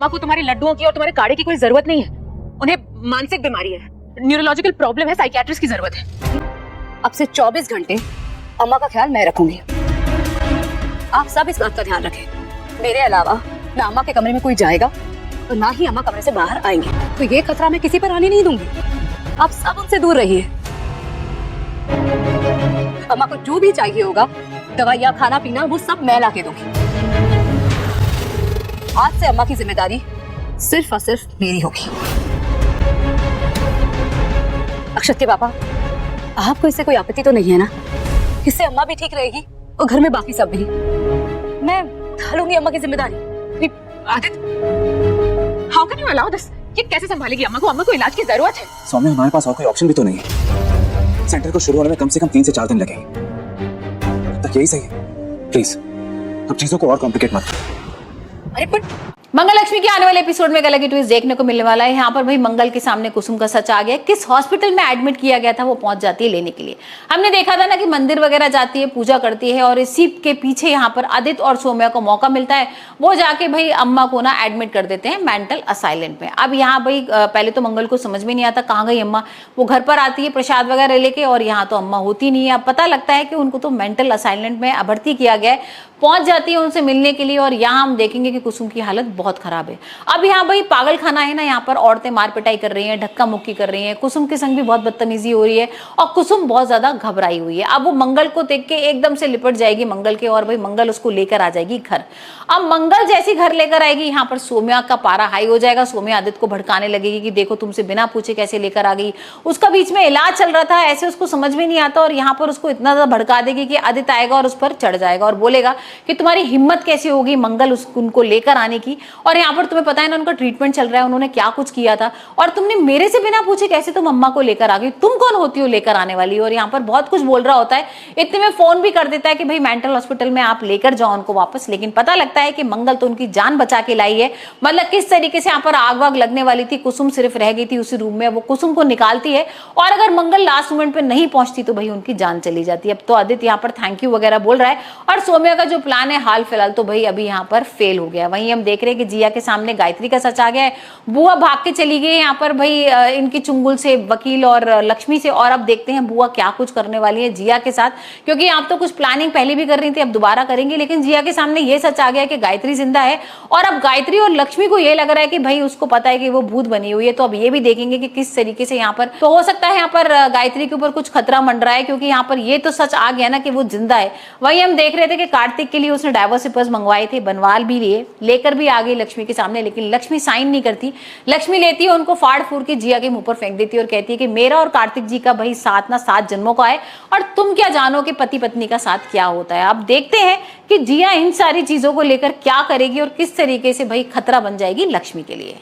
माँ को तुम्हारे लड्डुओं की और तुम्हारे काढ़े की कोई जरूरत नहीं है। उन्हें मानसिक बीमारी है, न्यूरोलॉजिकल प्रॉब्लम है, साइकियाट्रिस्ट की जरूरत है। अब से 24 घंटे अम्मा का ख्याल मैं रखूंगी। आप सब इस बात का ध्यान रखें। मेरे अलावा ना अम्मा के कमरे में कोई जाएगा और ना ही अम्मा कमरे से बाहर आएंगे। तो ये खतरा मैं किसी पर आने नहीं दूंगी। आप सब उनसे दूर रहिए। अम्मा को जो भी चाहिए होगा, दवाइयाँ, खाना पीना, वो सब मैं ला के दूंगी। आज से अम्मा की जिम्मेदारी सिर्फ और सिर्फ मेरी होगी। अक्षत के पापा, आपको इससे कोई आपत्ति तो नहीं है ना? इससे अम्मा भी ठीक रहेगी और घर में बाकी सब भी। मैं उठा लूंगी अम्मा की जिम्मेदारी। Aditya, how can you allow this? ये कैसे संभालेगी अम्मा को? अम्मा को इलाज की जरूरत है। सौम्या, हमारे पास और कोई ऑप्शन भी तो नहीं है। सेंटर को शुरू होने में कम से कम 3 से 4 दिन लगेंगे। अब तक यही सही है। प्लीज अब चीजों को और कॉम्प्लिकेट मत करो। अरे पर मंगल लक्ष्मी के आने वाले एपिसोड में एक अलग ही ट्विस्ट देखने को मिलने वाला है। यहाँ पर भाई मंगल के सामने कुसुम का सच आ गया। किस हॉस्पिटल में एडमिट किया गया था वो पहुंच जाती है लेने के लिए। हमने देखा था ना कि मंदिर वगैरह जाती है, पूजा करती है और इसी के पीछे यहाँ पर आदित्य और सौम्या को मौका मिलता है। वो जाके भाई अम्मा को ना एडमिट कर देते हैं मेंटल असाइलेंट में। अब यहाँ भाई पहले तो मंगल को समझ में नहीं आता कहाँ गई अम्मा। वो घर पर आती है प्रसाद वगैरह लेके और यहाँ तो अम्मा होती नहीं है। अब पता लगता है कि उनको तो मेंटल असाइलेंट में भर्ती किया गया है। पहुंच जाती है उनसे मिलने के लिए और यहाँ हम देखेंगे कि कुसुम की हालत बहुत खराब है। अब यहाँ भाई पागल खाना है ना, यहाँ पर औरतें मार पिटाई कर रही हैं, धक्का मुक्की कर रही हैं। कुसुम के संग भी बहुत बदतमीजी हो रही है और कुसुम बहुत ज्यादा घबराई हुई है। अब वो मंगल को देख के एकदम से लिपट जाएगी मंगल के और भाई मंगल उसको लेकर आ जाएगी घर। अब मंगल जैसी घर लेकर आएगी, यहाँ पर सौम्या का पारा हाई हो जाएगा। सौम्या आदित्य को भड़काने लगेगी कि देखो तुमसे बिना पूछे कैसे लेकर आ गई। उसका बीच में इलाज चल रहा था, ऐसे उसको समझ में नहीं आता और यहाँ पर उसको इतना ज्यादा भड़का देगी कि आदित्य आएगा और उस पर चढ़ जाएगा और बोलेगा कि तुम्हारी हिम्मत कैसी होगी मंगल उनको लेकर आने की। और यहाँ पर तुम्हें पता है ना उनका ट्रीटमेंट चल रहा है, उन्होंने क्या कुछ किया था और तुमने मेरे से बिना पूछे कैसे तुम अम्मा को लेकर आ गई? तुम कौन होती हो लेकर आने वाली? और यहाँ पर बहुत कुछ बोल रहा होता है। इतने में फोन भी कर देता है कि भाई मेंटल हॉस्पिटल में आप लेकर जाओ उनको वापस। लेकिन पता लगता है कि मंगल तो उनकी जान बचा के लाई है। मतलब किस तरीके से यहाँ पर आग वाग लगने वाली थी, कुसुम सिर्फ रह गई थी उसी रूम में। वो कुसुम को निकालती है और अगर मंगल लास्ट मोमेंट पे नहीं पहुंचती तो भाई उनकी जान चली जाती है। अब तो आदित्य यहाँ पर थैंक यू वगैरह बोल रहा है और सौम्या का जो प्लान है हाल फिलहाल तो भाई अभी यहाँ पर फेल हो गया। वहीं हम देख रहे हैं कि जिया के सामने गायत्री का सच आ गया है। बुआ भाग के चली गई यहाँ पर भाई इनकी चुंगुल से, वकील और लक्ष्मी से। और अब देखते हैं बुआ क्या कुछ करने वाली है जिया के साथ, क्योंकि आप तो कुछ प्लानिंग पहले भी कर रही थी, अब दोबारा करेंगे। लेकिन जिया के सामने ये सच आ गया है कि गायत्री जिंदा है और अब गायत्री और लक्ष्मी को ये लग रहा है कि भाई उसको पता है कि वो भूत बनी हुई है। तो अब ये भी देखेंगे कि किस तरीके से यहाँ पर, तो हो सकता है यहाँ पर गायत्री के ऊपर कुछ खतरा मंडरा है, क्योंकि यहाँ पर ये तो सच आ गया ना कि वो जिंदा है। वही हम देख रहे थे कि कार्तिक के लिए उसने डाइवोर्स पेपर्स मंगवाए थे, बनवाल भी लिए, लेकर भी आ गई लक्ष्मी के सामने। लेकिन लक्ष्मी साइन नहीं करती। लक्ष्मी लेती है उनको फाड़ फूड़ के जिया के मुंह पर फेंक देती है और कहती है कि मेरा और कार्तिक जी का भाई साथ ना 7 जन्मों का है और तुम क्या जानो कि पति पत्नी का साथ क्या होता है। अब देखते हैं कि जिया इन सारी चीजों को लेकर क्या करेगी और किस तरीके से भाई खतरा बन जाएगी लक्ष्मी के लिए।